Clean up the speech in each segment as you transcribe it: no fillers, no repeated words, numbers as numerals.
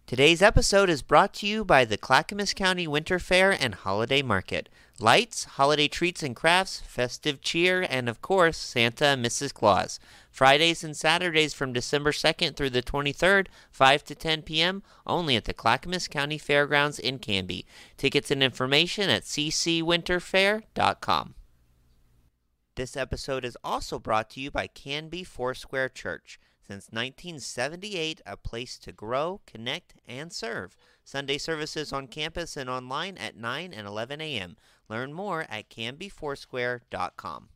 Today's episode is brought to you by the Clackamas County Winter Fair and Holiday Market. Lights, holiday treats and crafts, festive cheer, and of course, Santa and Mrs. Claus. Fridays and Saturdays from December 2nd through the 23rd, 5 to 10 p.m., only at the Clackamas County Fairgrounds in Canby. Tickets and information at ccwinterfair.com. This episode is also brought to you by Canby Foursquare Church. Since 1978, a place to grow, connect, and serve. Sunday services on campus and online at 9 and 11 a.m. Learn more at canbyfoursquare.com.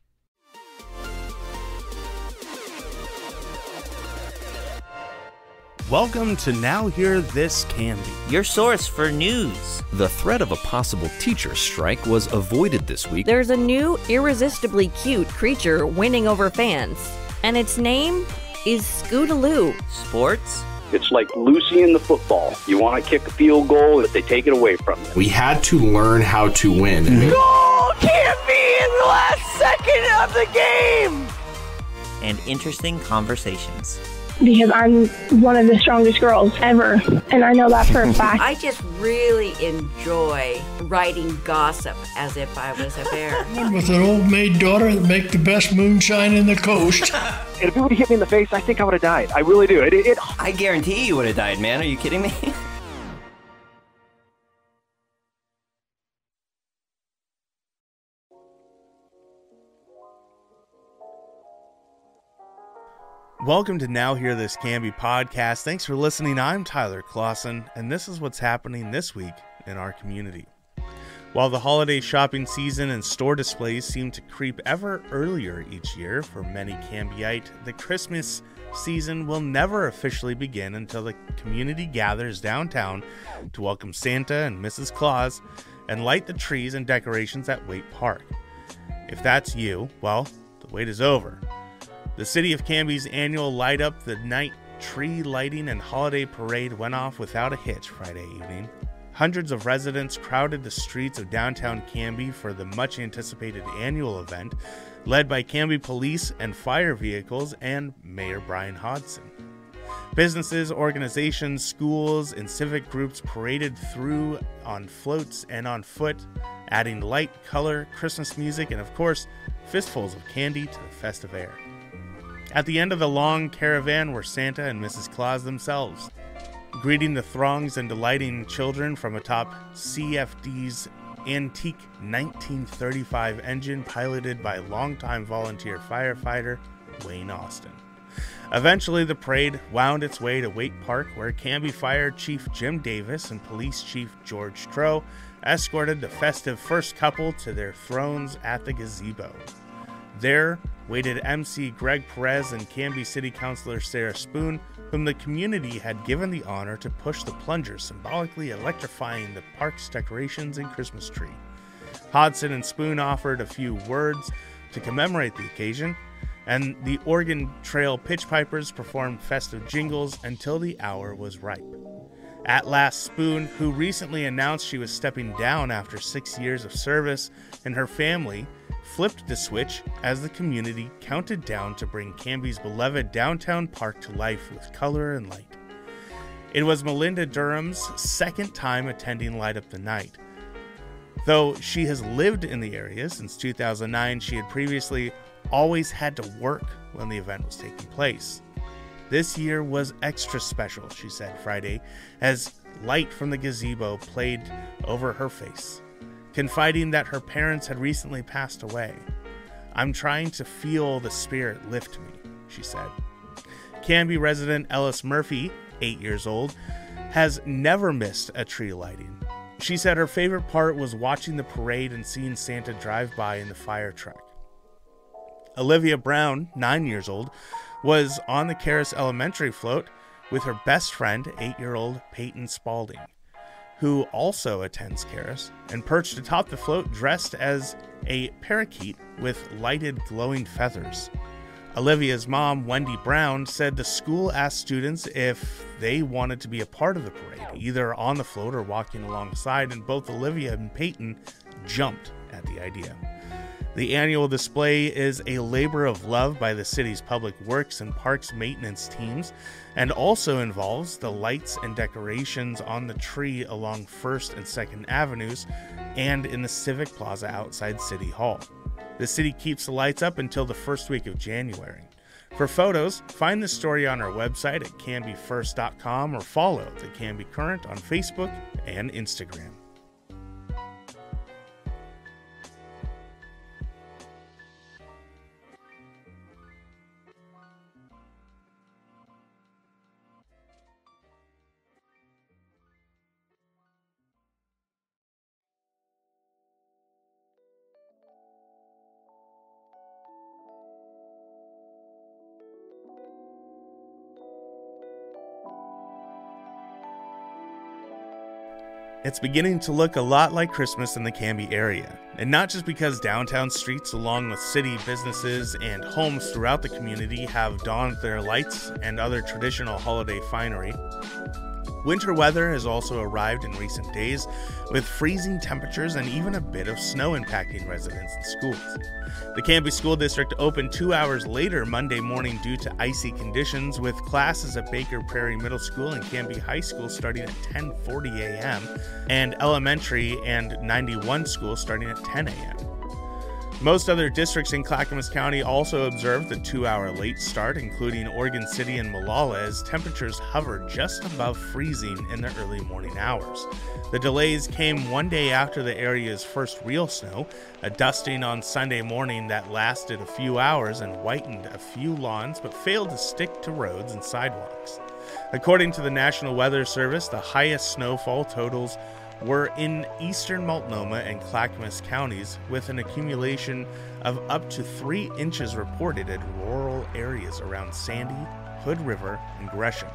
Welcome to Now Hear This Canby, your source for news. The threat of a possible teacher strike was avoided this week. There's a new, irresistibly cute creature winning over fans, and its name is Scootaloo. Sports. It's like Lucy in the football. You want to kick a field goal, if they take it away from you. We had to learn how to win. Goal can't be in the last second of the game! And interesting conversations. Because I'm one of the strongest girls ever, and I know that for a fact. I just really enjoy writing gossip as if I was a bear. With an old maid daughter that make the best moonshine in the coast. And if it would have hit me in the face, I think I would have died. I really do. I guarantee you would have died, man. Are you kidding me? Welcome to Now Hear This Canby podcast. Thanks for listening. I'm Tyler Clausen, and this is what's happening this week in our community. While the holiday shopping season and store displays seem to creep ever earlier each year for many Canbyite, the Christmas season will never officially begin until the community gathers downtown to welcome Santa and Mrs. Claus and light the trees and decorations at Waite Park. If that's you, well, the wait is over. The City of Canby's annual Light Up the Night tree lighting and holiday parade went off without a hitch Friday evening. Hundreds of residents crowded the streets of downtown Canby for the much-anticipated annual event, led by Canby police and fire vehicles and Mayor Brian Hodson. Businesses, organizations, schools, and civic groups paraded through on floats and on foot, adding light, color, Christmas music, and of course, fistfuls of candy to the festive air. At the end of the long caravan were Santa and Mrs. Claus themselves, greeting the throngs and delighting children from atop CFD's antique 1935 engine piloted by longtime volunteer firefighter Wayne Austin. Eventually, the parade wound its way to Waite Park, where Canby Fire Chief Jim Davis and Police Chief George Stroh escorted the festive first couple to their thrones at the gazebo. There waited MC Greg Perez and Canby City Councilor Sarah Spoon, whom the community had given the honor to push the plunger, symbolically electrifying the park's decorations and Christmas tree. Hodson and Spoon offered a few words to commemorate the occasion, and the Oregon Trail Pitch Pipers performed festive jingles until the hour was ripe. At last, Spoon, who recently announced she was stepping down after 6 years of service, and her family flipped the switch as the community counted down to bring Canby's beloved downtown park to life with color and light. It was Melinda Durham's second time attending Light Up the Night. Though she has lived in the area since 2009, she had previously always had to work when the event was taking place. This year was extra special, she said Friday, as light from the gazebo played over her face, confiding that her parents had recently passed away. "I'm trying to feel the spirit lift me," she said. Canby resident Ellis Murphy, 8 years old, has never missed a tree lighting. She said her favorite part was watching the parade and seeing Santa drive by in the fire truck. Olivia Brown, 9 years old, was on the Karis Elementary float with her best friend, 8-year-old Peyton Spalding, who also attends Karis, and perched atop the float dressed as a parakeet with lighted glowing feathers. Olivia's mom, Wendy Brown, said the school asked students if they wanted to be a part of the parade, either on the float or walking alongside, and both Olivia and Peyton jumped at the idea. The annual display is a labor of love by the city's public works and parks maintenance teams, and also involves the lights and decorations on the tree along 1st and 2nd Avenues and in the Civic Plaza outside City Hall. The city keeps the lights up until the first week of January. For photos, find the story on our website at canbyfirst.com or follow the Canby Current on Facebook and Instagram. It's beginning to look a lot like Christmas in the Canby area, and not just because downtown streets along with city businesses and homes throughout the community have donned their lights and other traditional holiday finery. Winter weather has also arrived in recent days, with freezing temperatures and even a bit of snow impacting residents and schools. The Canby School District opened 2 hours later Monday morning due to icy conditions, with classes at Baker Prairie Middle School and Canby High School starting at 10:40 a.m. and elementary and 91 schools starting at 10 a.m. Most other districts in Clackamas County also observed the 2-hour late start, including Oregon City and Molalla, as temperatures hovered just above freezing in the early morning hours. The delays came one day after the area's first real snow, a dusting on Sunday morning that lasted a few hours and whitened a few lawns but failed to stick to roads and sidewalks. According to the National Weather Service, the highest snowfall totals were in eastern Multnomah and Clackamas counties, with an accumulation of up to 3 inches reported in rural areas around Sandy, Hood River, and Gresham.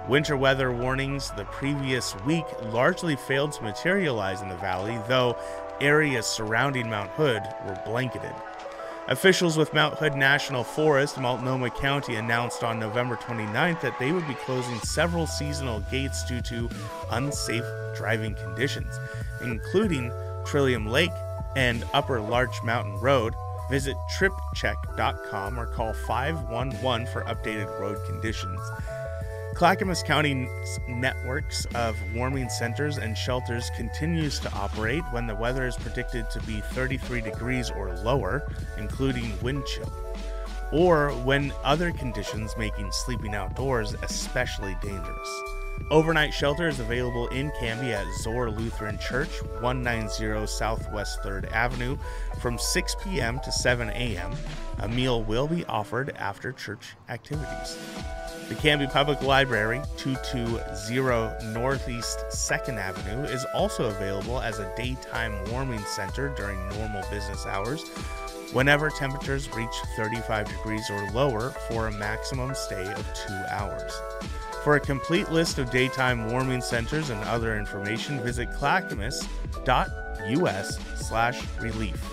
Winter weather warnings the previous week largely failed to materialize in the valley, though areas surrounding Mount Hood were blanketed. Officials with Mount Hood National Forest, Multnomah County, announced on November 29th that they would be closing several seasonal gates due to unsafe driving conditions, including Trillium Lake and Upper Larch Mountain Road. Visit tripcheck.com or call 511 for updated road conditions. Clackamas County's networks of warming centers and shelters continues to operate when the weather is predicted to be 33 degrees or lower, including wind chill, or when other conditions making sleeping outdoors especially dangerous. Overnight shelter is available in Canby at Zoar Lutheran Church, 190 Southwest 3rd Avenue, from 6 p.m. to 7 a.m. A meal will be offered after church activities. The Canby Public Library, 220 Northeast 2nd Avenue, is also available as a daytime warming center during normal business hours, whenever temperatures reach 35 degrees or lower, for a maximum stay of 2 hours. For a complete list of daytime warming centers and other information, visit clackamas.us/relief.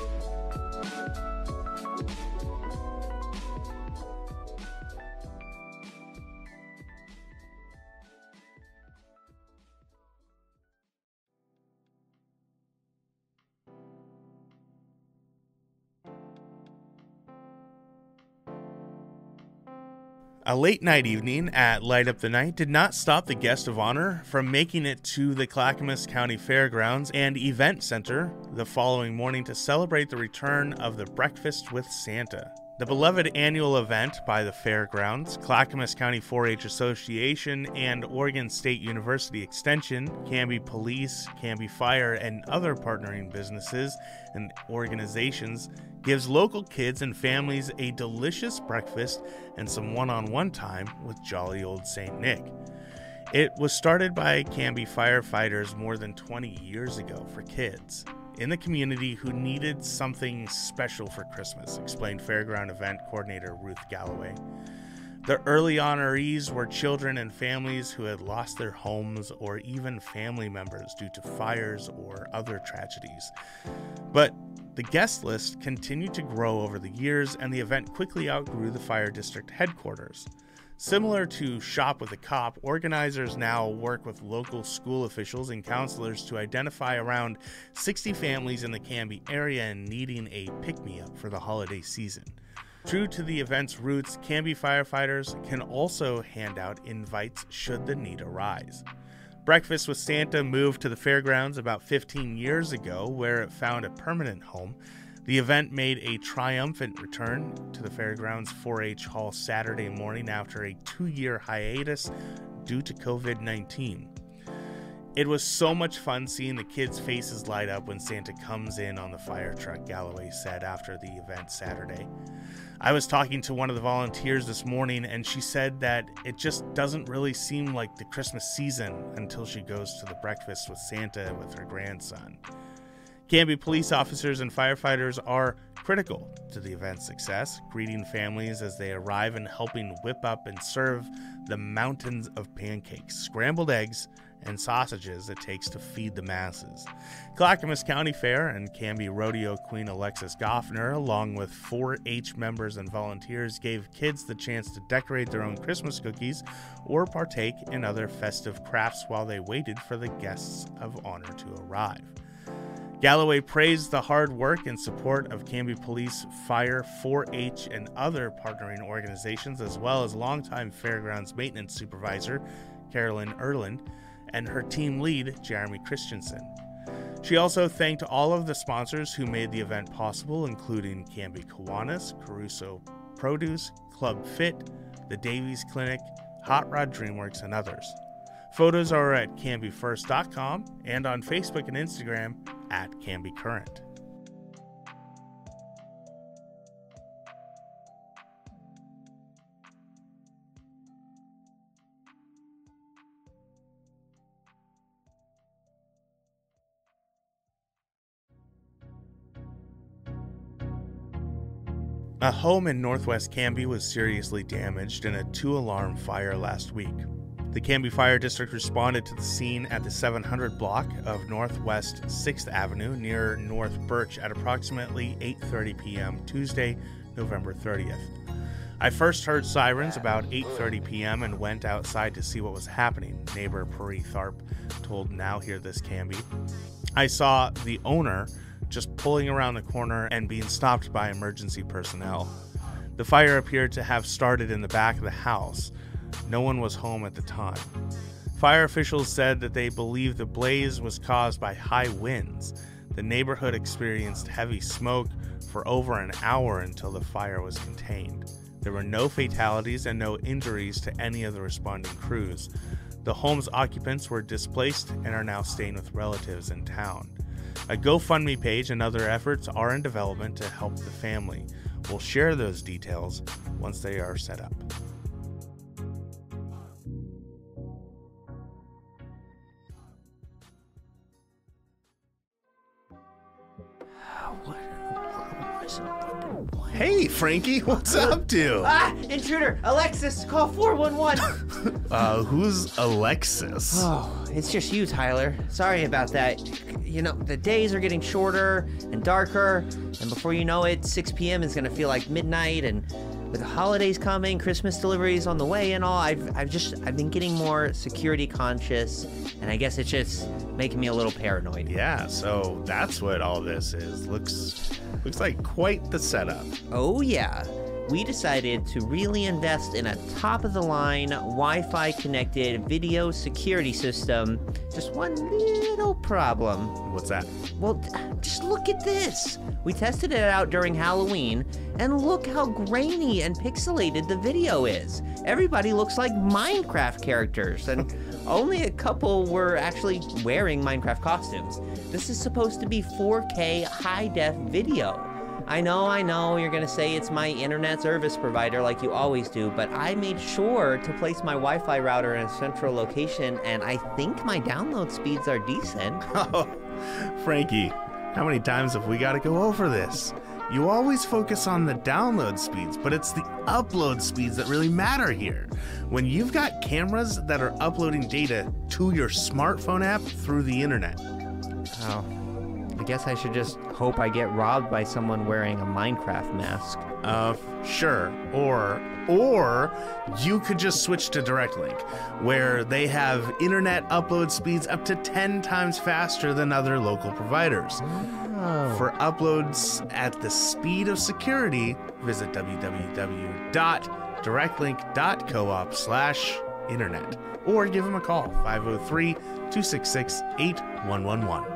A late-night evening at Light Up the Night did not stop the guest of honor from making it to the Clackamas County Fairgrounds and Event Center the following morning to celebrate the return of the Breakfast with Santa. The beloved annual event by the Fairgrounds, Clackamas County 4-H Association, and Oregon State University Extension, Canby Police, Canby Fire, and other partnering businesses and organizations gives local kids and families a delicious breakfast and some one-on-one time with jolly old St. Nick. It was started by Canby firefighters more than 20 years ago for kids in the community who needed something special for Christmas, explained Fairground Event Coordinator Ruth Galloway. The early honorees were children and families who had lost their homes or even family members due to fires or other tragedies. But the guest list continued to grow over the years, and the event quickly outgrew the fire district headquarters. Similar to Shop with a Cop, organizers now work with local school officials and counselors to identify around 60 families in the Canby area and needing a pick-me-up for the holiday season. True to the event's roots, Canby firefighters can also hand out invites should the need arise. Breakfast with Santa moved to the fairgrounds about 15 years ago, where it found a permanent home. The event made a triumphant return to the fairgrounds 4-H Hall Saturday morning after a 2-year hiatus due to COVID-19. It was so much fun seeing the kids' faces light up when Santa comes in on the fire truck, Galloway said after the event Saturday. I was talking to one of the volunteers this morning, and she said that it just doesn't really seem like the Christmas season until she goes to the breakfast with Santa with her grandson. Canby police officers and firefighters are critical to the event's success, greeting families as they arrive and helping whip up and serve the mountains of pancakes, scrambled eggs, and sausages it takes to feed the masses. Clackamas County Fair and Canby Rodeo Queen Alexis Goffner, along with 4-H members and volunteers, gave kids the chance to decorate their own Christmas cookies or partake in other festive crafts while they waited for the guests of honor to arrive. Galloway praised the hard work and support of Canby Police, Fire, 4-H, and other partnering organizations, as well as longtime Fairgrounds Maintenance Supervisor Carolyn Erland and her team lead, Jeremy Christensen. She also thanked all of the sponsors who made the event possible, including Canby Kiwanis, Caruso Produce, Club Fit, the Davies Clinic, Hot Rod DreamWorks, and others. Photos are at canbyfirst.com and on Facebook and Instagram at Canby Current. A home in northwest Canby was seriously damaged in a 2-alarm fire last week. The Canby Fire District responded to the scene at the 700 block of Northwest 6th Avenue near North Birch at approximately 8:30 p.m. Tuesday, November 30th. I first heard sirens about 8:30 p.m. and went outside to see what was happening, neighbor Puri Tharp told Now Hear This Canby. I saw the owner just pulling around the corner and being stopped by emergency personnel. The fire appeared to have started in the back of the house. No one was home at the time. Fire officials said that they believe the blaze was caused by high winds. The neighborhood experienced heavy smoke for over an hour until the fire was contained. There were no fatalities and no injuries to any of the responding crews. The home's occupants were displaced and are now staying with relatives in town. A GoFundMe page and other efforts are in development to help the family. We'll share those details once they are set up. Hey, Frankie, what's up, dude? Intruder! Alexis, call 411! Who's Alexis? Oh, it's just you, Tyler. Sorry about that. You know, the days are getting shorter and darker, and before you know it, 6 p.m. is gonna feel like midnight, and with the holidays coming, Christmas deliveries on the way and all, I've been getting more security conscious, and I guess it's just making me a little paranoid. Yeah, so that's what all this is. Looks like quite the setup. Oh yeah. We decided to really invest in a top-of-the-line Wi-Fi connected video security system. Just one little problem. What's that? Well, just look at this. We tested it out during Halloween, and look how grainy and pixelated the video is. Everybody looks like Minecraft characters, and only a couple were actually wearing Minecraft costumes. This is supposed to be 4K high-def video. I know, you're gonna say it's my internet service provider like you always do, but I made sure to place my Wi-Fi router in a central location, and I think my download speeds are decent. Oh, Frankie, how many times have we got to go over this? You always focus on the download speeds, but it's the upload speeds that really matter here. When you've got cameras that are uploading data to your smartphone app through the internet. Oh. I guess I should just hope I get robbed by someone wearing a Minecraft mask. Sure. Or you could just switch to Direct Link, where they have internet upload speeds up to 10 times faster than other local providers. For uploads at the speed of security, visit www.directlink.coop/internet or give them a call, 503-266-8111.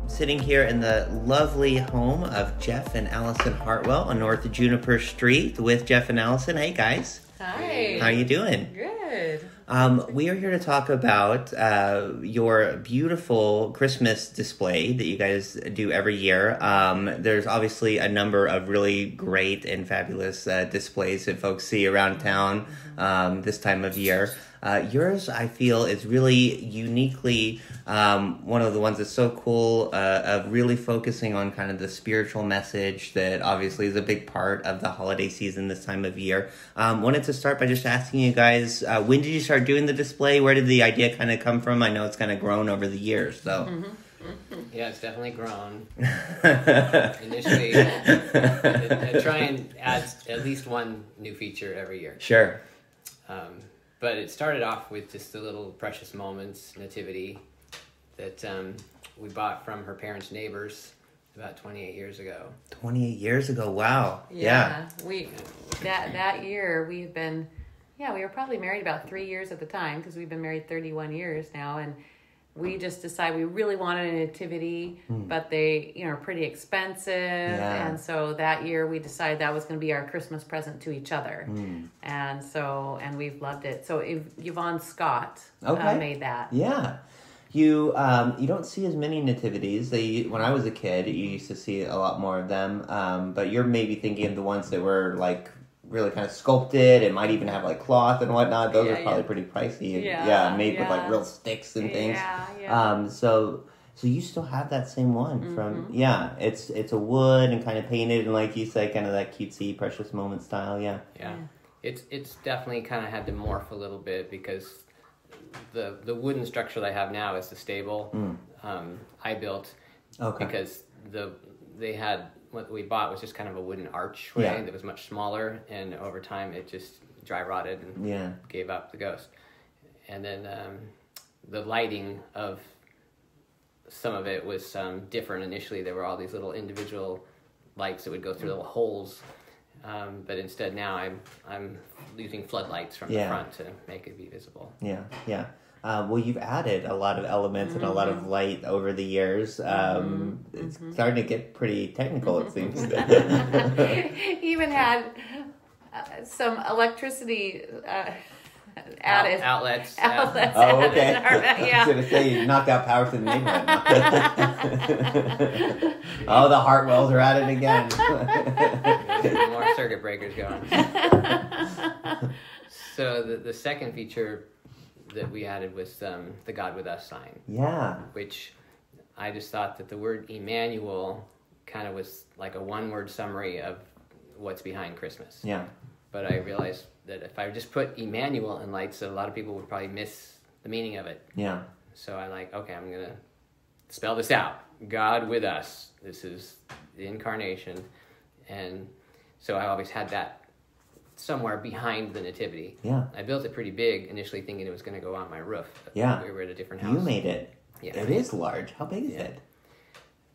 Sitting here in the lovely home of Jeff and Allison Hartwell on North Juniper Street with Jeff and Allison. Hey, guys. Hi. How you doing? Good. We are here to talk about your beautiful Christmas display that you guys do every year. There's obviously a number of really great and fabulous displays that folks see around town this time of year. Yours, I feel, is really uniquely one of the ones that's so cool of really focusing on kind of the spiritual message that obviously is a big part of the holiday season this time of year. Wanted to start by just asking you guys, when did you start doing the display? Where did the idea kind of come from? I know it's kind of grown over the years, so... Yeah, it's definitely grown. Initially, I try and add at least one new feature every year. Sure. But it started off with just the little Precious Moments nativity that we bought from her parents' neighbors about 28 years ago. 28 years ago, wow. Yeah. That year we've been, we were probably married about 3 years at the time because we've been married 31 years now, and we just decided we really wanted a nativity, but they, are pretty expensive. Yeah. And so that year we decided that was going to be our Christmas present to each other. And we've loved it. So Yvonne Scott made that. Yeah. You don't see as many nativities. When I was a kid, you used to see a lot more of them. But you're maybe thinking of the ones that were like really kind of sculpted. It might even have like cloth and whatnot. Those are probably pretty pricey. Made with like real sticks and things. So you still have that same one from it's a wood and kind of painted and like you said, kind of that cutesy Precious Moment style. Yeah. It's definitely kind of had to morph a little bit because the wooden structure that I have now is the stable I built because they had. What we bought was just kind of a wooden archway that was much smaller, and over time it just dry rotted and gave up the ghost. And then the lighting of some of it was different. Initially, there were all these little individual lights that would go through little holes, but instead now I'm using floodlights from the front to make it be visible. Yeah. Well, you've added a lot of elements and a lot of light over the years. It's starting to get pretty technical, it seems. Even had some electricity added. Outlets. Oh, okay. I was going to say you knocked out power to the neighborhood. Oh, the Hartwells are at it again. More circuit breakers going. So the second feature that we added was the God with Us sign. Yeah. Which I just thought that the word Emmanuel kind of was like a one-word summary of what's behind Christmas. Yeah. But I realized that if I just put Emmanuel in lights, a lot of people would probably miss the meaning of it. Yeah. So I'm going to spell this out. God with us. This is the incarnation. And so I always had that somewhere behind the nativity. Yeah. I built it pretty big, initially thinking it was going to go on my roof. Yeah. We were at a different house. You made it. Yeah. It is large. How big is it?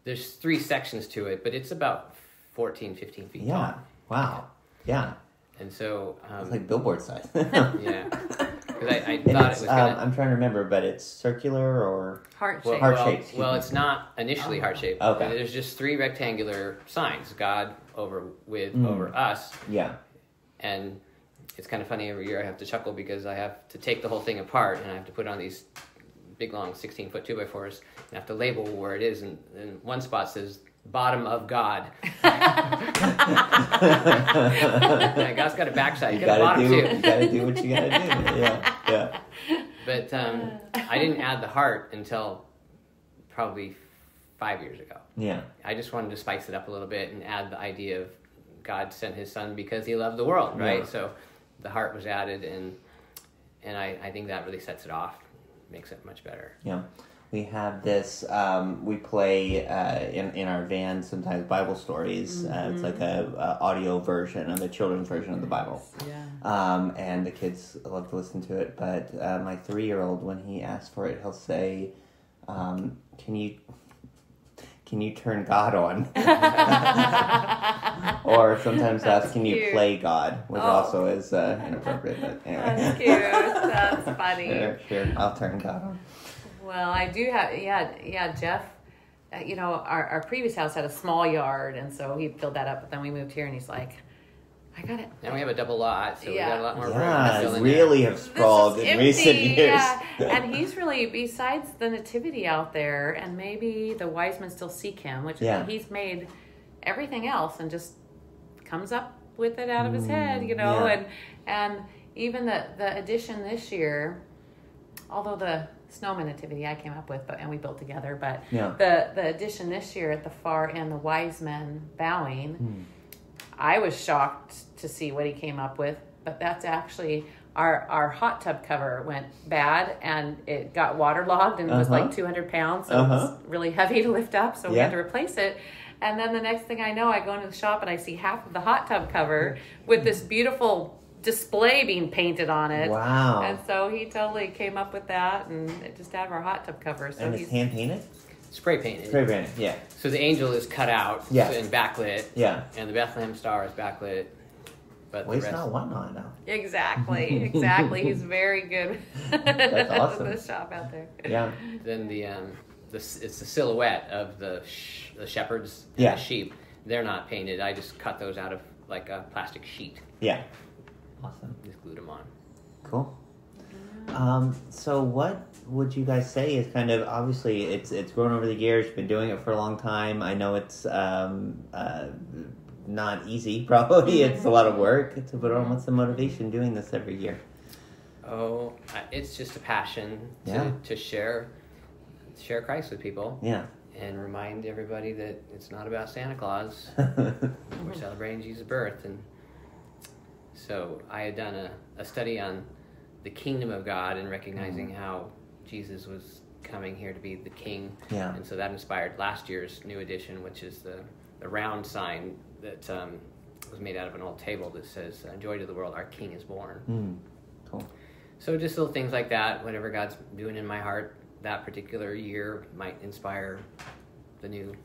There's 3 sections to it, but it's about 14, 15 feet tall. Wow. Yeah. And so... it's like billboard size. Yeah. Because I thought it was going to... I'm trying to remember, but it's circular or... Heart-shaped. Heart-shaped. Well, it's not initially heart-shaped. Okay. There's just 3 rectangular signs. God over us. Yeah. And it's kind of funny, every year I have to chuckle because I have to take the whole thing apart and I have to put on these big, long 16-foot 2x4s and I have to label where it is. And one spot says, bottom of God. God's got a backside. You got a bottom too. You got to do what you got to do. Yeah. But I didn't add the heart until probably 5 years ago. Yeah. I just wanted to spice it up a little bit and add the idea of God sent his son because he loved the world, right? Yeah. So the heart was added, and I think that really sets it off, makes it much better. Yeah. We have this, we play in our van sometimes Bible stories. It's like a audio version of a children's version of the Bible. Yeah. And the kids love to listen to it. But my 3-year-old, when he asks for it, he'll say, can you turn God on? Or sometimes ask, can you play God? Which also is inappropriate. But anyway. That's cute. That's funny. Sure, I'll turn God on. Well, I do have, Jeff, our previous house had a small yard, and so he filled that up, but then we moved here, and he's like, I got it. Now we have a double lot, so we got a lot more room. Yeah, really have sprawled in recent years. Yeah, and he's really, besides the nativity out there, and maybe the wise men still seek him, which he's made everything else and just comes up with it out of his head, and even the addition this year, although the snowman nativity I came up with, and we built together, but the addition this year at the far end, the wise men bowing, I was shocked to see what he came up with, but that's actually our hot tub cover went bad and it got waterlogged and it was like 200 pounds, so it was really heavy to lift up, so we had to replace it. And then the next thing I know, I go into the shop and I see half of the hot tub cover with this beautiful display being painted on it. Wow. And so he totally came up with that, and just out of our hot tub cover. So and it's hand painted? Spray painted. Spray painted, yeah. So the angel is cut out and backlit. Yeah. And the Bethlehem star is backlit. But he's not one on now. Exactly. He's very good. That's awesome. The shop out there. Yeah. Then it's the silhouette of the shepherds and the sheep. They're not painted. I just cut those out of like a plastic sheet. Yeah. Awesome. Just glued them on. Cool. So what would you guys say is kind of, obviously it's grown over the years, you've been doing it for a long time. I know it's not easy, probably. It's a lot of work. But what's the motivation doing this every year? Oh, it's just a passion to share Christ with people. Yeah. And remind everybody that it's not about Santa Claus. We're celebrating Jesus' birth. And so I had done a study on the kingdom of God and recognizing how Jesus was coming here to be the king. Yeah. And so that inspired last year's new edition, which is the round sign that was made out of an old table that says, "Joy to the world, our king is born." Cool. So just little things like that, whatever God's doing in my heart that particular year might inspire the new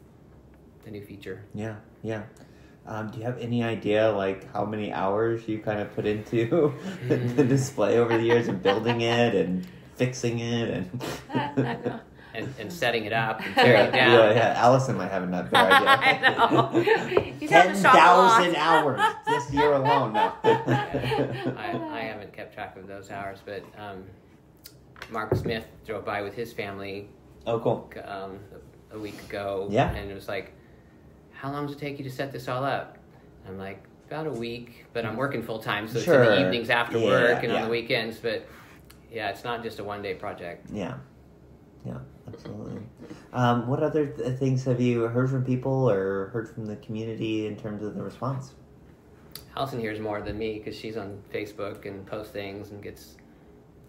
feature. Yeah. Do you have any idea like how many hours you kind of put into the display over the years and building it and fixing it and setting it up and tearing it down? Yeah, Allison might have a better idea. I know. 10,000 hours this year alone now. I haven't kept track of those hours, but Mark Smith drove by with his family. Oh, cool. A week ago. Yeah. And it was like, how long does it take you to set this all up? I'm like, about a week, but I'm working full time, so it's in the evenings after work and on the weekends. But yeah, it's not just a one-day project. Yeah, absolutely. What other things have you heard from people or heard from the community in terms of the response? Allison hears more than me because she's on Facebook and posts things and gets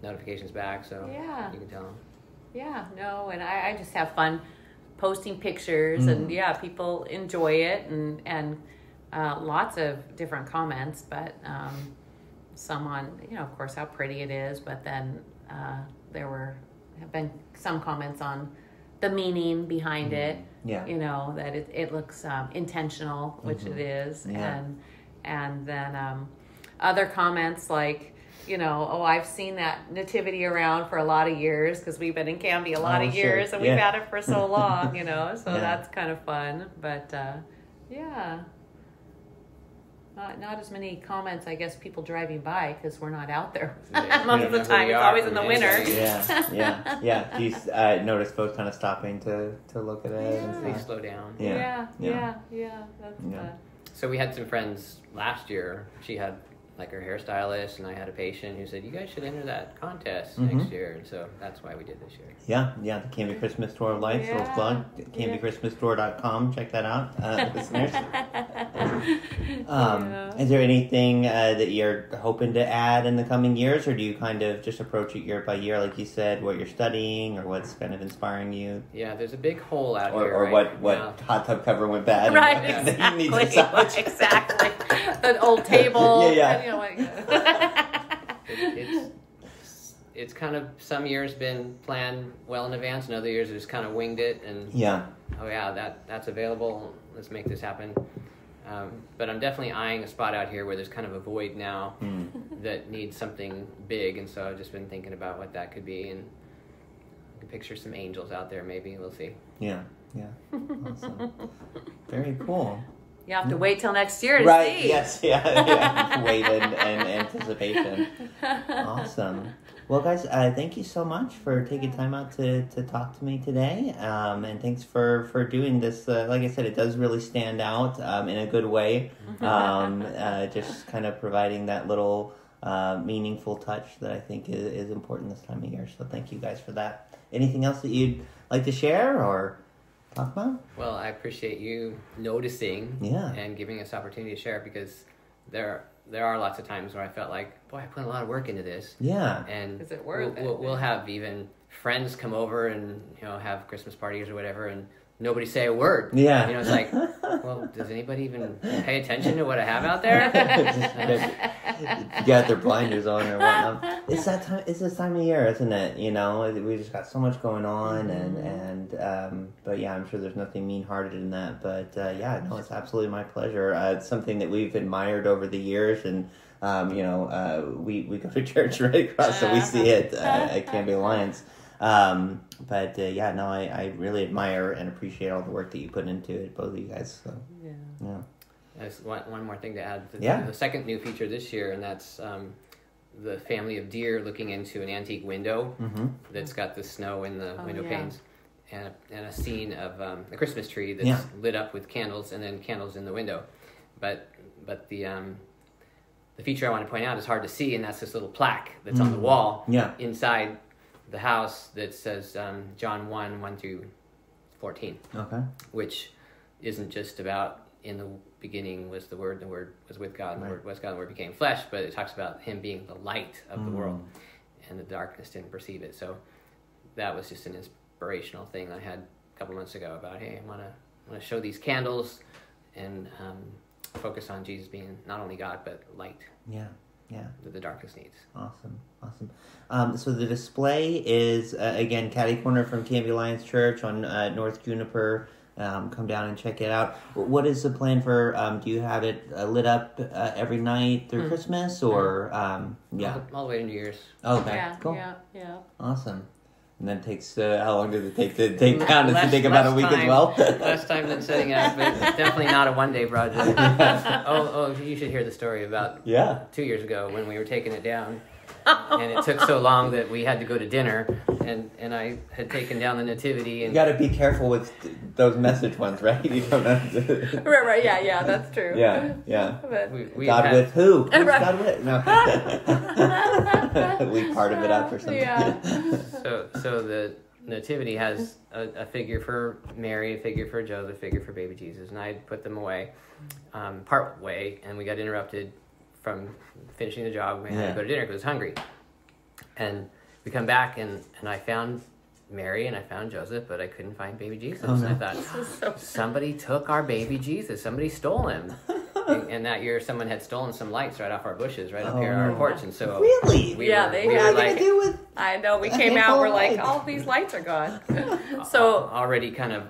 notifications back, so you can tell them. Yeah, no, and I just have fun posting pictures, and people enjoy it, and lots of different comments, but some on, of course, how pretty it is, but then there have been some comments on the meaning behind it, that it looks intentional, which it is, and then other comments like, I've seen that nativity around for a lot of years because we've been in Canby a lot of years, and we've had it for so long, so that's kind of fun. But not as many comments, I guess, people driving by because we're not out there most of the time. It's always in the winter. Yeah. Do you notice folks kind of stopping to look at it? And they slow down. Yeah. That's fun. So we had some friends last year. She had like her hairstylist, and I had a patient who said, you guys should enter that contest next year, and so that's why we did this year. Yeah, the Canby Christmas Tour of Life, little plug, canbychristmasstore.com, check that out, listeners. Is there anything that you're hoping to add in the coming years, or do you kind of just approach it year by year, like you said, what you're studying or what's kind of inspiring you? Yeah, there's a big hole out here. Or what hot tub cover went bad. Right, exactly. You need to salvage. Exactly. An old table. It's kind of, some years been planned well in advance, and other years just kind of winged it, and that's available, let's make this happen. But I'm definitely eyeing a spot out here where there's kind of a void now that needs something big, and so I've just been thinking about what that could be, and I can picture some angels out there maybe, we'll see. Yeah, awesome. Very cool. You have to wait till next year to see. Yes, Wait and anticipation. Awesome. Well, guys, thank you so much for taking time out to talk to me today. And thanks for doing this. Like I said, it does really stand out in a good way. Just kind of providing that little meaningful touch that I think is important this time of year. So thank you guys for that. Anything else that you'd like to share or talk about? Well, I appreciate you noticing and giving us opportunity to share, because there are lots of times where I felt like, boy, I put a lot of work into this. Yeah. And is it worth it? We'll have even friends come over and have Christmas parties or whatever, and nobody say a word. Yeah. It's like, well, does anybody even pay attention to what I have out there? You got their blinders on or whatnot. It's that time. It's this time of year, isn't it? We just got so much going on, but yeah, I'm sure there's nothing mean-hearted in that. But no, it's absolutely my pleasure. It's something that we've admired over the years, and we go to church right across, so we see it at Canby Alliance. I really admire and appreciate all the work that you put into it, both of you guys. So yeah. There's one more thing to add. The second new feature this year, and that's the family of deer looking into an antique window that's got the snow in the window panes, and a scene of a Christmas tree that's lit up with candles, and then candles in the window. But the feature I want to point out is hard to see, and that's this little plaque that's on the wall inside the house that says John 1:1-14. Okay. Which isn't just about in the beginning was the Word, and the Word was with God, and the Word was God, and the Word became flesh, but it talks about Him being the light of the world, and the darkness didn't perceive it. So that was just an inspirational thing I had a couple months ago about, hey, I want to show these candles and focus on Jesus being not only God, but light. Yeah. That the darkness needs. Awesome. So the display is, again, catty corner from Canby Alliance Church on North Juniper. Come down and check it out. What is the plan for, do you have it lit up every night through Christmas, or, all the way to New Year's. Okay, cool. Yeah. Awesome. And then it takes, how long does it take to take down? Does it take about a week as well? Less time than setting up, but it's definitely not a one-day project. You should hear the story about 2 years ago when we were taking it down. And it took so long that we had to go to dinner, and I had taken down the nativity. And you got to be careful with those message ones, right? You don't have to... Right, yeah, that's true. Yeah. But God with who? Who's God with? No. Leave part of it out for something. Yeah. So the nativity has a figure for Mary, a figure for Joseph, a figure for baby Jesus, and I put them away, part way, and we got interrupted from finishing the job. We had to go to dinner because I was hungry. And we come back, and I found Mary and I found Joseph, but I couldn't find baby Jesus. And I thought, somebody took our baby Jesus. Somebody stole him. And that year, someone had stolen some lights right off our bushes, right up here on our porch. And so really, we were like, do with I know. We came out. We're like, all these lights are gone. So already kind of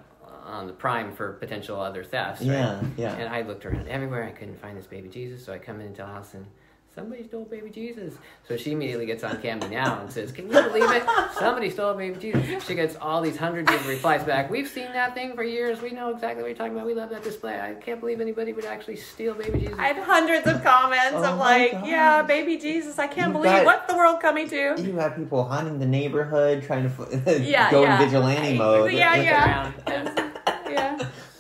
on the prime for potential other thefts. Right? Yeah. And I looked around everywhere. I couldn't find this baby Jesus. So I come into the house and somebody stole baby Jesus. So she immediately gets on Camden Now and says, can you believe it? Somebody stole baby Jesus. She gets all these hundreds of replies back. We've seen that thing for years. We know exactly what you're talking about. We love that display. I can't believe anybody would actually steal baby Jesus. I had hundreds of comments of like, yeah, baby Jesus. I can't believe what's the world coming to. You have people haunting the neighborhood, trying to go in vigilante mode. Yeah.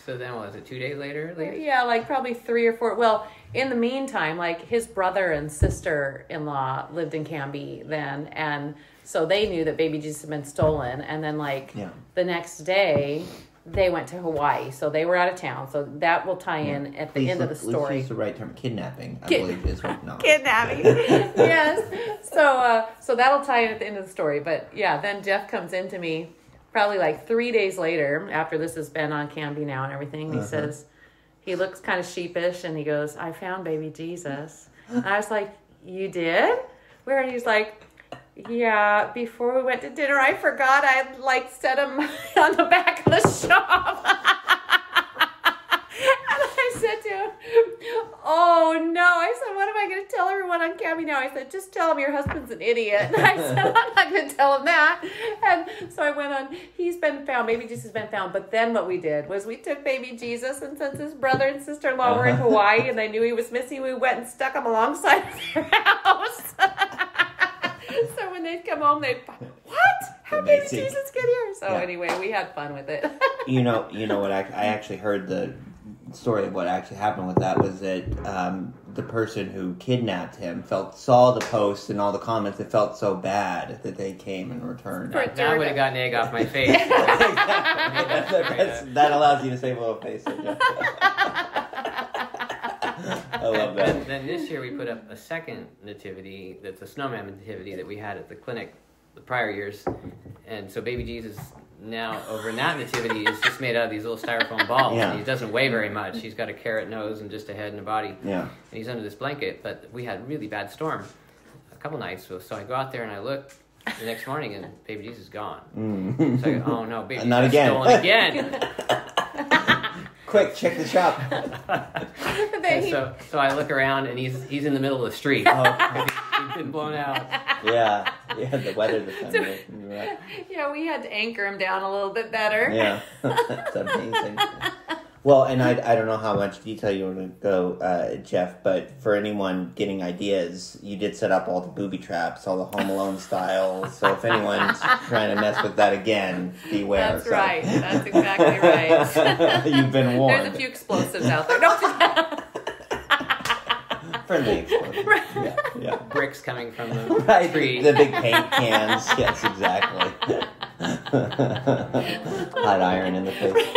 So then, what was it, 2 days later? Yeah, like probably 3 or 4. Well, in the meantime, like his brother and sister-in-law lived in Canby then, and so they knew that baby Jesus had been stolen. And then, the next day, they went to Hawaii, so they were out of town. So that will tie in at the end of the story. Let's use the right term. Kidnapping, I believe, is what. No. Kidnapping. Yes. So that'll tie in at the end of the story. But yeah, then Jeff comes in to me probably like 3 days later, after this has been on Canby now and everything. He says, he looks kind of sheepish, and he goes, "I found baby Jesus." And I was like, "You did? Where?" And he's like, "Yeah, before we went to dinner, I forgot I like set him on the back of the shop." And I said to him, "Oh no." I said, "What am I going to tell everyone on Cammy now?" I said, "Just tell him your husband's an idiot." And I said, "I'm not going to tell him that." And so I went on, he's been found, baby Jesus has been found. But then what we did was we took baby Jesus, and since his brother and sister-in-law were in Hawaii and they knew he was missing, we went and stuck him alongside their house. So when they'd come home, they'd, "What? How baby Jesus get here?" So anyway, we had fun with it. You know what? I actually heard the story of what actually happened with that was that the person who kidnapped him saw the post and all the comments. It felt so bad that they came and returned. That would have gotten egg off my face. That allows you to save a little face. I love that. Then this year we put up a second nativity that's a snowman nativity that we had at the clinic the prior years. And so baby Jesus now over in that nativity is just made out of these little styrofoam balls. Yeah. And he doesn't weigh very much. He's got a carrot nose and just a head and a body. Yeah. And he's under this blanket. But we had a really bad storm a couple nights. So I go out there and I look the next morning and baby Jesus is gone. So I go, "Oh no, baby Not Jesus again. stolen again." Quick, check the shop. So I look around and he's in the middle of the street. He's been blown out. Yeah, the weather this time. Yeah, we had to anchor him down a little bit better. Yeah, that's amazing. Well, and I don't know how much detail you want to go, Jeff, but for anyone getting ideas, you did set up all the booby traps, all the Home Alone style. So if anyone's trying to mess with that again, beware. That's right. That's exactly right. You've been warned. There's a few explosives out there. No. Friendly explosives. Yeah. Bricks coming from the tree. The big paint cans. Yes, exactly. Hot iron in the face.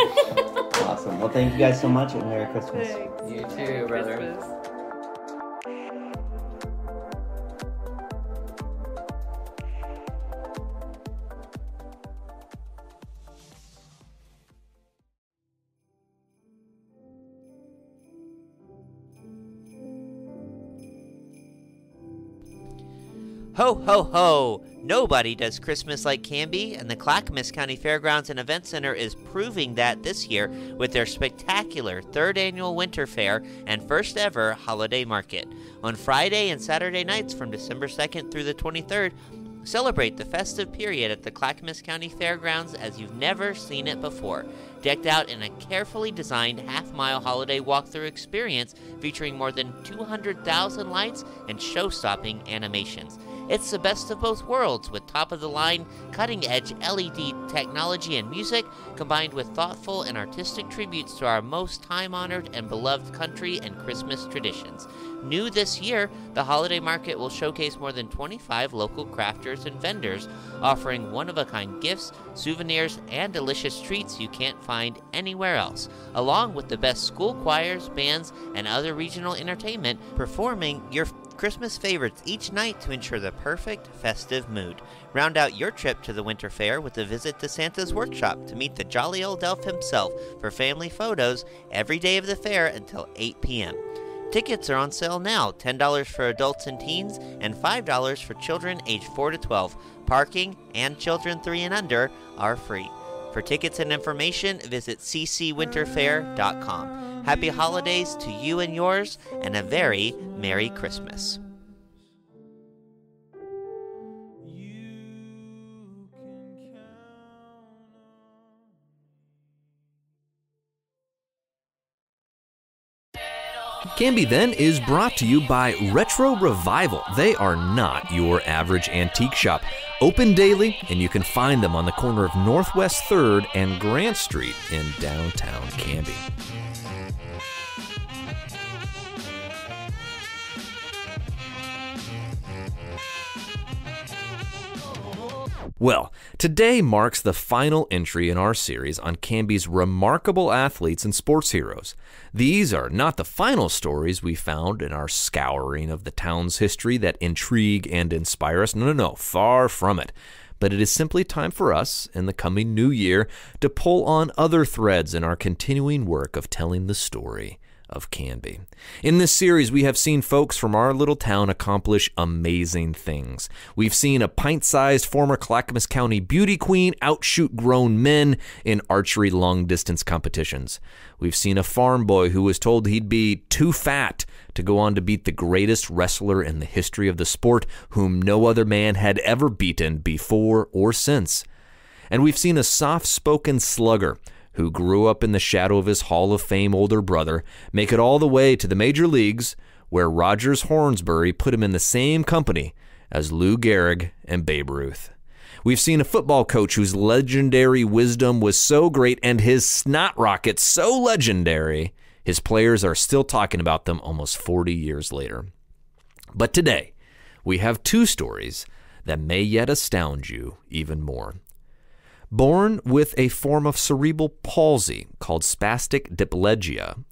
Awesome. Well, thank you guys so much, and Merry Christmas. Thanks. You too, brother. Christmas. Ho, ho, ho! Nobody does Christmas like Canby, and the Clackamas County Fairgrounds and Event Center is proving that this year with their spectacular 3rd annual Winter Fair and first ever holiday market. On Friday and Saturday nights from December 2nd through the 23rd, celebrate the festive period at the Clackamas County Fairgrounds as you've never seen it before. Decked out in a carefully designed half-mile holiday walkthrough experience featuring more than 200,000 lights and show-stopping animations. It's the best of both worlds with top-of-the-line, cutting-edge LED technology and music combined with thoughtful and artistic tributes to our most time-honored and beloved country and Christmas traditions. New this year, the holiday market will showcase more than 25 local crafters and vendors, offering one-of-a-kind gifts, souvenirs, and delicious treats you can't find anywhere else, along with the best school choirs, bands, and other regional entertainment performing your Christmas favorites each night to ensure the perfect festive mood. Round out your trip to the Winter Fair with a visit to Santa's Workshop to meet the jolly old elf himself for family photos every day of the fair until 8 p.m. Tickets are on sale now, $10 for adults and teens and $5 for children aged 4 to 12. Parking and children 3 and under are free. For tickets and information, visit ccwinterfair.com. Happy holidays to you and yours, and a very Merry Christmas. Canby then is brought to you by Retro Revival. They are not your average antique shop. Open daily, and you can find them on the corner of Northwest 3rd and Grant Street in downtown Canby. Well, today marks the final entry in our series on Canby's remarkable athletes and sports heroes. These are not the final stories we found in our scouring of the town's history that intrigue and inspire us. No, far from it. But it is simply time for us, in the coming new year, to pull on other threads in our continuing work of telling the story of Canby. In this series, we have seen folks from our little town accomplish amazing things. We've seen a pint-sized former Clackamas County beauty queen outshoot grown men in archery long-distance competitions. We've seen a farm boy who was told he'd be too fat to go on to beat the greatest wrestler in the history of the sport, whom no other man had ever beaten before or since. And we've seen a soft-spoken slugger who grew up in the shadow of his Hall of Fame older brother, make it all the way to the major leagues, where Rogers Hornsby put him in the same company as Lou Gehrig and Babe Ruth. We've seen a football coach whose legendary wisdom was so great and his snot rocket so legendary, his players are still talking about them almost 40 years later. But today, we have two stories that may yet astound you even more. Born with a form of cerebral palsy called spastic diplegia,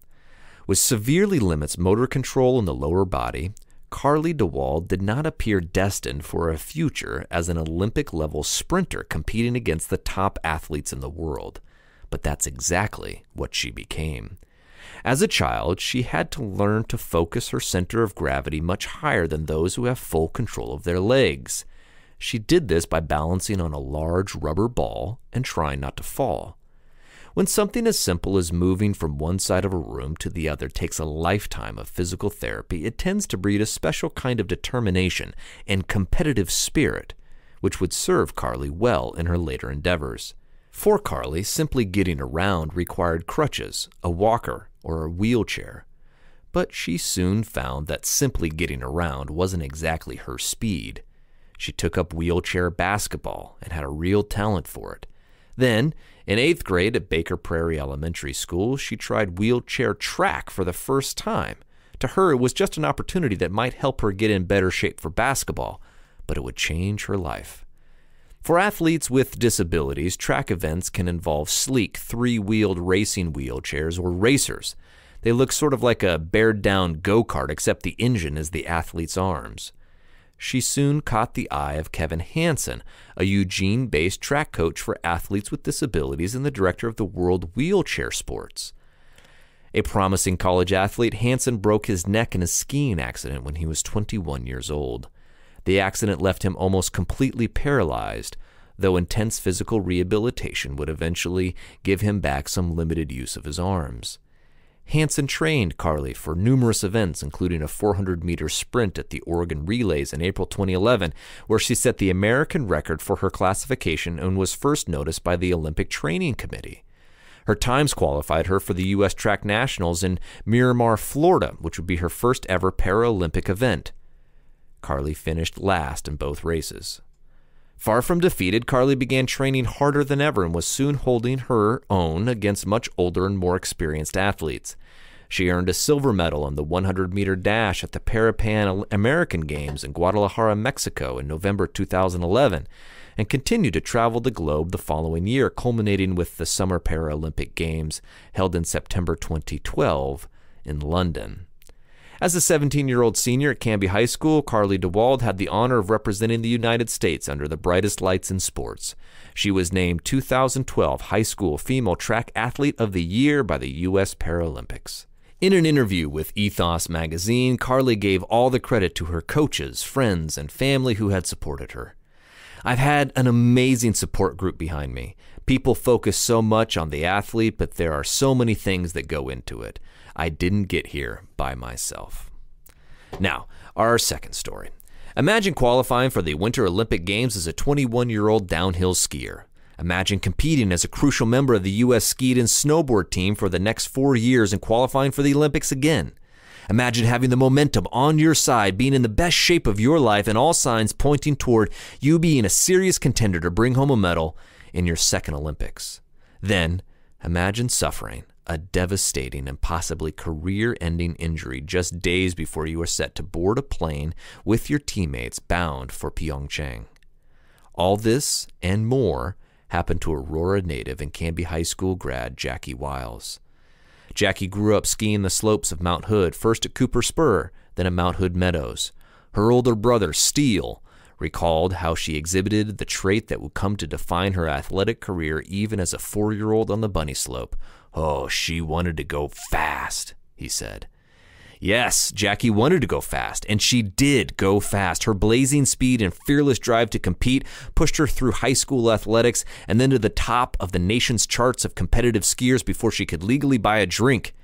which severely limits motor control in the lower body, Carly DeWald did not appear destined for a future as an Olympic-level sprinter competing against the top athletes in the world. But that's exactly what she became. As a child, she had to learn to focus her center of gravity much higher than those who have full control of their legs. She did this by balancing on a large rubber ball and trying not to fall. When something as simple as moving from one side of a room to the other takes a lifetime of physical therapy, it tends to breed a special kind of determination and competitive spirit, which would serve Carly well in her later endeavors. For Carly, simply getting around required crutches, a walker, or a wheelchair. But she soon found that simply getting around wasn't exactly her speed. She took up wheelchair basketball and had a real talent for it. Then, in 8th grade at Baker Prairie Elementary School, she tried wheelchair track for the first time. To her, it was just an opportunity that might help her get in better shape for basketball, but it would change her life. For athletes with disabilities, track events can involve sleek, 3-wheeled racing wheelchairs or racers. They look sort of like a bared-down go-kart, except the engine is the athlete's arms. She soon caught the eye of Kevin Hansen, a Eugene-based track coach for athletes with disabilities and the director of the World Wheelchair Sports. A promising college athlete, Hansen broke his neck in a skiing accident when he was 21 years old. The accident left him almost completely paralyzed, though intense physical rehabilitation would eventually give him back some limited use of his arms. Hansen trained Carly for numerous events, including a 400-meter sprint at the Oregon Relays in April 2011, where she set the American record for her classification and was first noticed by the Olympic Training Committee. Her times qualified her for the U.S. Track Nationals in Miramar, Florida, which would be her first ever Paralympic event. Carly finished last in both races. Far from defeated, Carly began training harder than ever and was soon holding her own against much older and more experienced athletes. She earned a silver medal in the 100-meter dash at the Parapan American Games in Guadalajara, Mexico in November 2011, and continued to travel the globe the following year, culminating with the Summer Paralympic Games held in September 2012 in London. As a 17-year-old senior at Canby High School, Carly DeWald had the honor of representing the United States under the brightest lights in sports. She was named 2012 High School Female Track Athlete of the Year by the U.S. Paralympics. In an interview with Ethos magazine, Carly gave all the credit to her coaches, friends, and family who had supported her. I've had an amazing support group behind me. People focus so much on the athlete, but there are so many things that go into it. I didn't get here by myself. Now, our second story. Imagine qualifying for the Winter Olympic Games as a 21-year-old downhill skier. Imagine competing as a crucial member of the U.S. ski and snowboard team for the next 4 years and qualifying for the Olympics again. Imagine having the momentum on your side, being in the best shape of your life, and all signs pointing toward you being a serious contender to bring home a medal in your second Olympics. Then, imagine suffering a devastating and possibly career-ending injury just days before you are set to board a plane with your teammates bound for Pyeongchang. All this and more happened to Aurora native and Canby High School grad Jackie Wiles. Jackie grew up skiing the slopes of Mount Hood, first at Cooper Spur, then at Mount Hood Meadows. Her older brother, Steele, recalled how she exhibited the trait that would come to define her athletic career even as a 4-year-old on the bunny slope. Oh, she wanted to go fast, he said. Yes, Jackie wanted to go fast, and she did go fast. Her blazing speed and fearless drive to compete pushed her through high school athletics and then to the top of the nation's charts of competitive skiers before she could legally buy a drink.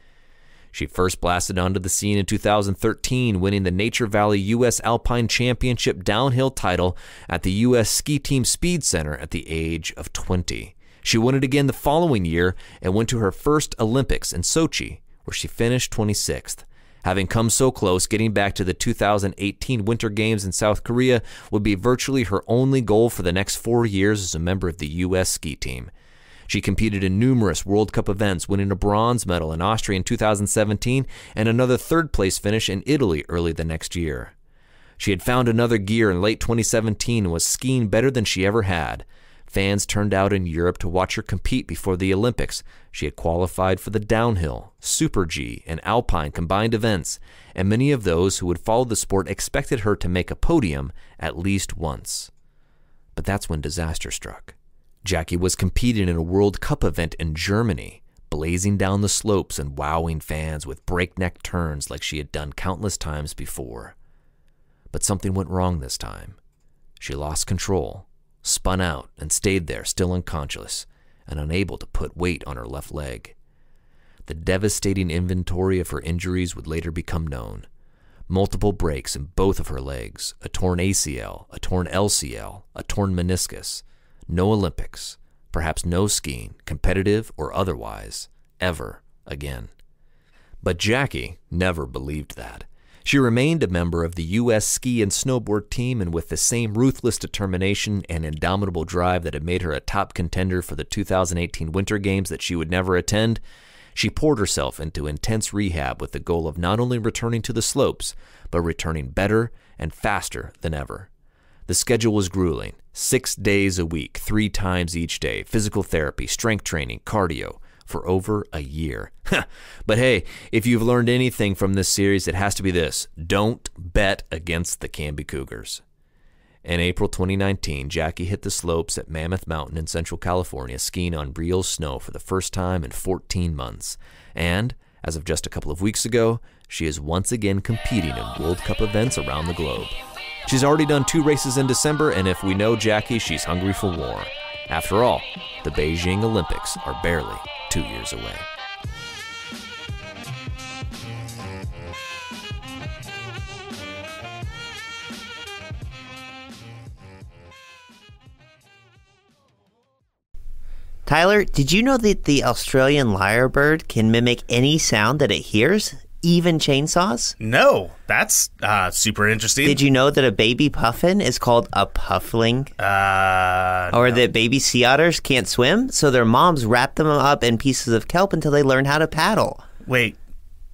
She first blasted onto the scene in 2013, winning the Nature Valley U.S. Alpine Championship downhill title at the U.S. Ski Team Speed Center at the age of 20. She won it again the following year and went to her first Olympics in Sochi, where she finished 26th. Having come so close, getting back to the 2018 Winter Games in South Korea would be virtually her only goal for the next 4 years as a member of the U.S. ski team. She competed in numerous World Cup events, winning a bronze medal in Austria in 2017 and another third-place finish in Italy early the next year. She had found another gear in late 2017 and was skiing better than she ever had. Fans turned out in Europe to watch her compete before the Olympics. She had qualified for the downhill, Super G, and Alpine combined events, and many of those who would follow the sport expected her to make a podium at least once. But that's when disaster struck. Jackie was competing in a World Cup event in Germany, blazing down the slopes and wowing fans with breakneck turns like she had done countless times before. But something went wrong this time. She lost control, spun out, and stayed there, still unconscious and unable to put weight on her left leg. The devastating inventory of her injuries would later become known. Multiple breaks in both of her legs, a torn ACL, a torn LCL, a torn meniscus. No Olympics, perhaps no skiing, competitive or otherwise, ever again. But Jackie never believed that. She remained a member of the U.S. ski and snowboard team, and with the same ruthless determination and indomitable drive that had made her a top contender for the 2018 Winter Games that she would never attend, she poured herself into intense rehab with the goal of not only returning to the slopes, but returning better and faster than ever. The schedule was grueling, 6 days a week, 3 times each day, physical therapy, strength training, cardio, for over a year. But hey, if you've learned anything from this series, it has to be this: don't bet against the Canby Cougars. In April 2019, Jackie hit the slopes at Mammoth Mountain in Central California, skiing on real snow for the first time in 14 months. And, as of just a couple of weeks ago, she is once again competing in World Cup events around the globe. She's already done 2 races in December, and if we know Jackie, she's hungry for more. After all, the Beijing Olympics are barely 2 years away. Tyler, did you know that the Australian lyrebird can mimic any sound that it hears, even chainsaws? No, that's super interesting. Did you know that a baby puffin is called a puffling? Or that baby sea otters can't swim, so their moms wrap them up in pieces of kelp until they learn how to paddle? Wait,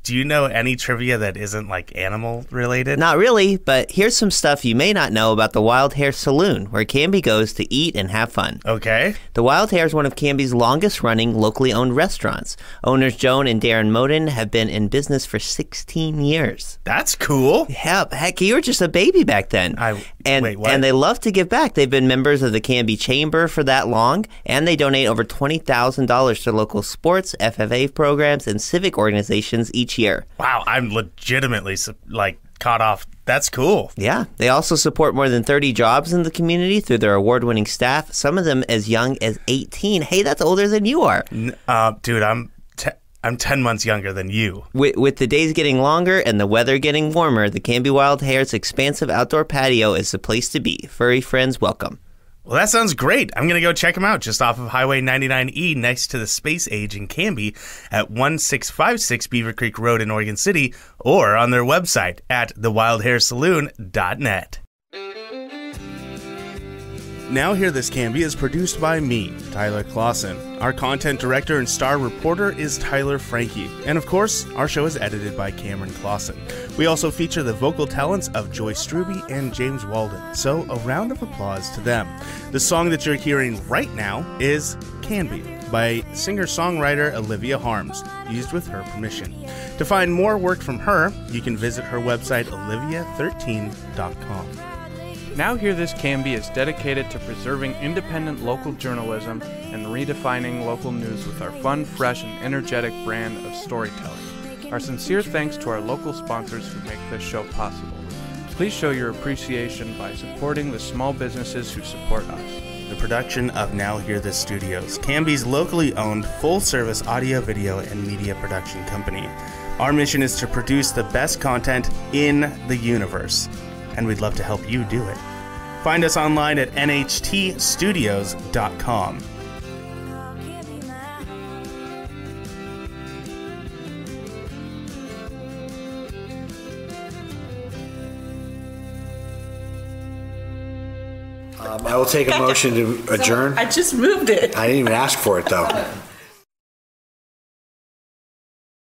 do you know any trivia that isn't like animal related? Not really, but here's some stuff you may not know about the Wild Hare Saloon, where Canby goes to eat and have fun. Okay. The Wild Hare is one of Canby's longest running locally owned restaurants. Owners Joan and Darren Moden have been in business for 16 years. That's cool. Yeah, heck, you were just a baby back then. Wait, what? And they love to give back. They've been members of the Canby Chamber for that long, and they donate over $20,000 to local sports, FFA programs, and civic organizations each year. Wow, I'm legitimately caught off. That's cool. Yeah, they also support more than 30 jobs in the community through their award-winning staff, some of them as young as 18. Hey, that's older than you are. Dude, I'm 10 months younger than you. With the days getting longer and the weather getting warmer, the Canby Wild Hare's expansive outdoor patio is the place to be. Furry friends welcome. Well, that sounds great. I'm going to go check them out just off of Highway 99E next to the Space Age in Canby at 1656 Beaver Creek Road in Oregon City, or on their website at thewildharesaloon.net. Now Hear This Canby is produced by me, Tyler Clausen. Our content director and star reporter is Tyler Frankie. And of course, our show is edited by Cameron Clausen. We also feature the vocal talents of Joyce Struby and James Walden. So a round of applause to them. The song that you're hearing right now is Canby by singer-songwriter Olivia Harms, used with her permission. To find more work from her, you can visit her website, olivia13.com. Now Hear This Canby is dedicated to preserving independent local journalism and redefining local news with our fun, fresh, and energetic brand of storytelling. Our sincere thanks to our local sponsors who make this show possible. Please show your appreciation by supporting the small businesses who support us. The production of Now Hear This Studios, Canby's locally owned full-service audio, video, and media production company. Our mission is to produce the best content in the universe, and we'd love to help you do it. Find us online at nhtstudios.com. I will take a motion to adjourn. I just moved it. I didn't even ask for it, though.